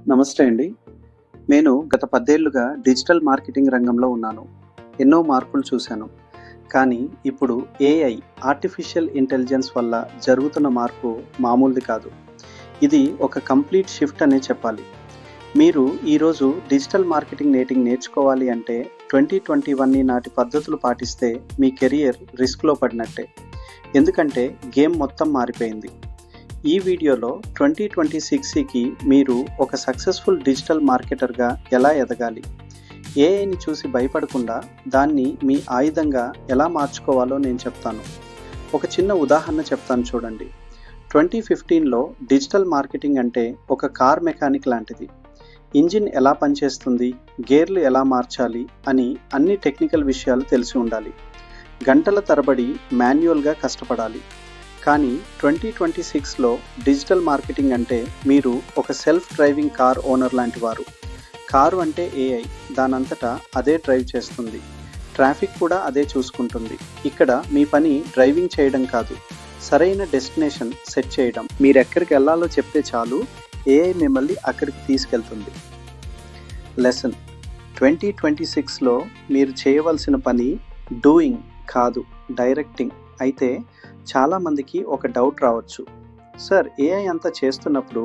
నమస్తే అండి. నేను గత 10 ఏళ్లుగా డిజిటల్ మార్కెటింగ్ రంగంలో ఉన్నాను. ఎన్నో మార్పులు చూశాను. కానీ ఇప్పుడు ఏఐ ఆర్టిఫిషియల్ ఇంటెలిజెన్స్ వల్ల జరుగుతున్న మార్పు మామూలుది కాదు. ఇది ఒక కంప్లీట్ షిఫ్ట్ అనే చెప్పాలి. మీరు ఈరోజు డిజిటల్ మార్కెటింగ్ నేర్చుకోవాలి అంటే 2021 నాటి పద్ధతులు పాటిస్తే మీ కెరియర్ రిస్క్‌లో పడినట్టే. ఎందుకంటే గేమ్ మొత్తం మారిపోయింది. ఈ వీడియోలో 2026కి మీరు ఒక సక్సెస్ఫుల్ డిజిటల్ మార్కెటర్గా ఎలా ఎదగాలి, ఏఐని చూసి భయపడకుండా దాన్ని మీ ఆయుధంగా ఎలా మార్చుకోవాలో నేను చెప్తాను. ఒక చిన్న ఉదాహరణ చెప్తాను చూడండి. 2015లో డిజిటల్ మార్కెటింగ్ అంటే ఒక కార్ మెకానిక్ లాంటిది. ఇంజిన్ ఎలా పనిచేస్తుంది, గేర్లు ఎలా మార్చాలి అని అన్ని టెక్నికల్ విషయాలు తెలిసి ఉండాలి. గంటల తరబడి మాన్యువల్గా కష్టపడాలి. కానీ 2026లో డిజిటల్ మార్కెటింగ్ అంటే మీరు ఒక సెల్ఫ్ డ్రైవింగ్ కార్ ఓనర్ లాంటి వారు. కారు అంటే ఏఐ, దానంతటా అదే డ్రైవ్ చేస్తుంది. ట్రాఫిక్ కూడా అదే చూసుకుంటుంది. ఇక్కడ మీ పని డ్రైవింగ్ చేయడం కాదు, సరైన డెస్టినేషన్ సెట్ చేయడం. మీరు ఎక్కడికి వెళ్ళాలో చెప్తే చాలు, ఏఐ మిమ్మల్ని అక్కడికి తీసుకెళ్తుంది. లెసన్: 2026లో మీరు చేయవలసిన పని డూయింగ్ కాదు, డైరెక్టింగ్. అయితే చాలామందికి ఒక డౌట్ రావచ్చు, సార్ ఏఐ అంతా చేస్తున్నప్పుడు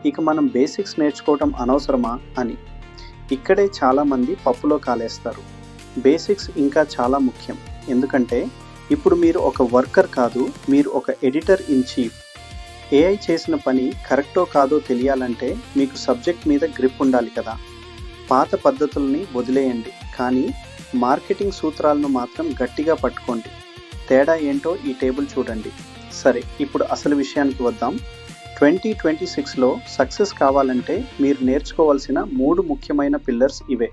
ఇక మనం బేసిక్స్ నేర్చుకోవడం అనవసరమా అని. ఇక్కడే చాలామంది పప్పులో కాలేస్తారు. బేసిక్స్ ఇంకా చాలా ముఖ్యం. ఎందుకంటే ఇప్పుడు మీరు ఒక వర్కర్ కాదు, మీరు ఒక ఎడిటర్ ఇన్ చీఫ్. ఏఐ చేసిన పని కరెక్టో కాదో తెలియాలంటే మీకు సబ్జెక్ట్ మీద గ్రిప్ ఉండాలి కదా. పాత పద్ధతుల్ని వదిలేయండి, కానీ మార్కెటింగ్ సూత్రాలను మాత్రం గట్టిగా పట్టుకోండి. తేడా ఏంటో ఈ టేబుల్ చూడండి. సరే, ఇప్పుడు అసలు విషయానికి వద్దాం. 2026లో సక్సెస్ కావాలంటే మీరు నేర్చుకోవాల్సిన 3 ముఖ్యమైన పిల్లర్స్ ఇవే.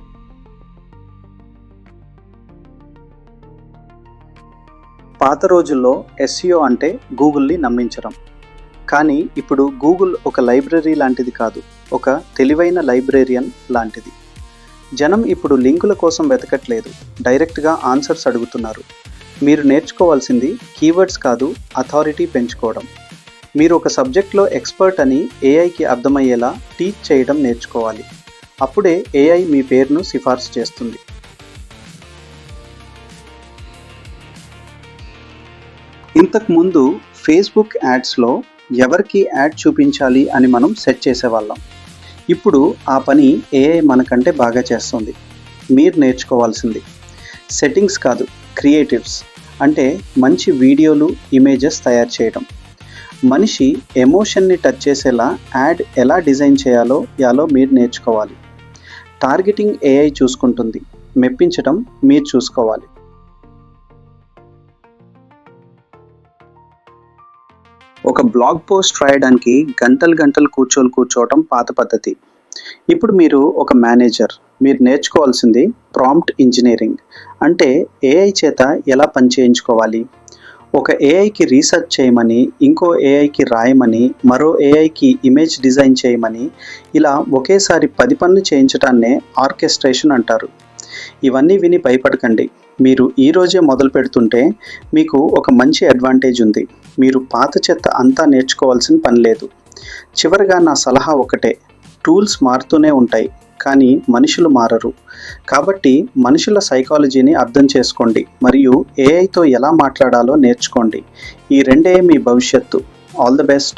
పాత రోజుల్లో ఎస్ఈఓ అంటే గూగుల్ని నమ్మించడం. కానీ ఇప్పుడు గూగుల్ ఒక లైబ్రరీ లాంటిది కాదు, ఒక తెలివైన లైబ్రేరియన్ లాంటిది. జనం ఇప్పుడు లింకుల కోసం వెతకట్లేదు, డైరెక్ట్గా ఆన్సర్స్ అడుగుతున్నారు. మీరు నేర్చుకోవాల్సింది కీవర్డ్స్ కాదు, అథారిటీ పెంచుకోవడం. మీరు ఒక సబ్జెక్ట్లో ఎక్స్పర్ట్ అని ఏఐకి అర్థమయ్యేలా టీచ్ చేయడం నేర్చుకోవాలి. అప్పుడే ఏఐ మీ పేరును సిఫార్సు చేస్తుంది. ఇంతకుముందు ఫేస్బుక్ యాడ్స్లో ఎవరికి యాడ్ చూపించాలి అని మనం సెట్ చేసేవాళ్ళం. ఇప్పుడు ఆ పని ఏఐ మనకంటే బాగా చేస్తుంది. మీరు నేర్చుకోవాల్సింది సెట్టింగ్స్ కాదు, క్రియేటివ్స్. అంటే మంచి వీడియోలు, ఇమేజెస్ తయారు చేయడం. మనిషి ఎమోషన్ని టచ్ చేసేలా యాడ్ ఎలా డిజైన్ చేయాలో మీరు నేర్చుకోవాలి. టార్గెటింగ్ ఏఐ చూసుకుంటుంది, మెప్పించడం మీరు చూసుకోవాలి. ఒక బ్లాగ్ పోస్ట్ రాయడానికి గంటలు కూర్చోవటం పాత పద్ధతి. ఇప్పుడు మీరు ఒక మేనేజర్. మీరు నేర్చుకోవాల్సింది ప్రాంప్ట్ ఇంజనీరింగ్. అంటే ఏఐ చేత ఎలా పని చేయించుకోవాలి. ఒక ఏఐకి రీసెర్చ్ చేయమని, ఇంకో ఏఐకి రాయమని, మరో ఏఐకి ఇమేజ్ డిజైన్ చేయమని, ఇలా ఒకేసారి 10 పనులు చేయించడాన్నే ఆర్కెస్ట్రేషన్ అంటారు. ఇవన్నీ విని భయపడకండి. మీరు ఈరోజే మొదలు పెడుతుంటే మీకు ఒక మంచి అడ్వాంటేజ్ ఉంది. మీరు పాత చెత్త అంతా నేర్చుకోవాల్సిన పని లేదు. చివరిగా నా సలహా ఒకటే: టూల్స్ మారుతూనే ఉంటాయి, కానీ మనుషులు మారరు. కాబట్టి మనుషుల సైకాలజీని అర్థం చేసుకోండి, మరియు ఏఐతో ఎలా మాట్లాడాలో నేర్చుకోండి. ఈ రెండే మీ భవిష్యత్తు. All the best.